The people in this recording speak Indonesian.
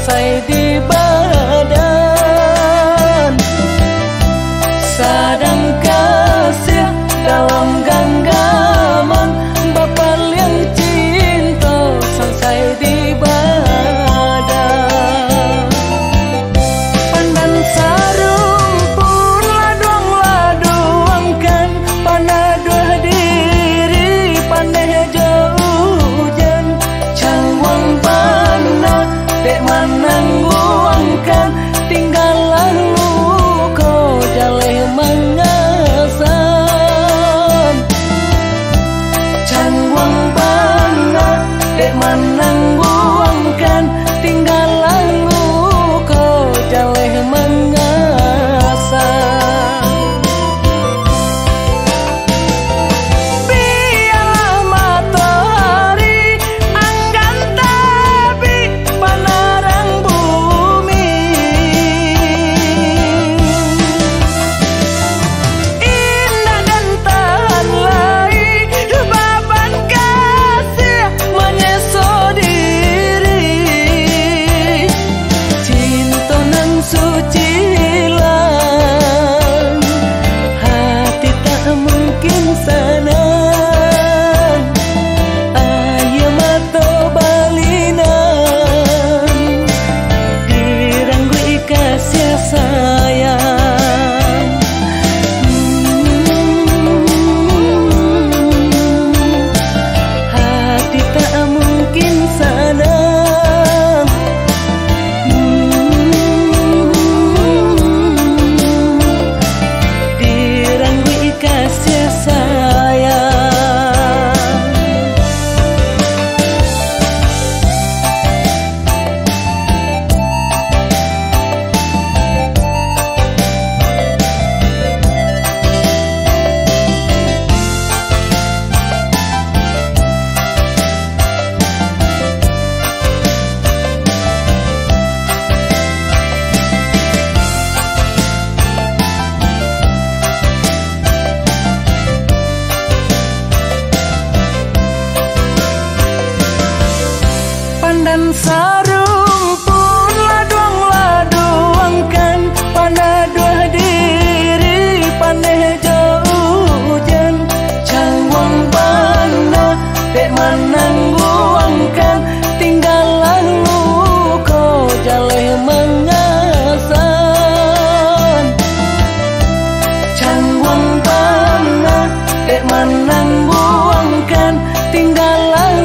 sangsai di badan. Sadang kasih dalam genggaman, bapak yang cinta sangsai di badan. Pandan sarumpun laduang-laduangkan, panah dua diri pandai jauh jan. Cangwang panah dek manang guangkan, tinggalan luko jaleh mengasan. Cangwang panah dek manang guangkan, tinggalan luko jaleh mengasan. Biarlah matahari anggan tapi panarang bumi. Indah dan tahan lai baban kasih menyeso diri. Cinta nan suci lang, hati tak mungkin sanang. Ayo mato balinan, diranggu kasih sayang. Hati tak mungkin sanang. Diranggu kasih sayang. Pandan sarumpun laduang-laduangkan, panah dua diri pandai jauh jan. Cangwang panah dek manang guangkan, tinggalan luko jaleh mengasan. Cangwang panah dek manang guangkan, tinggalan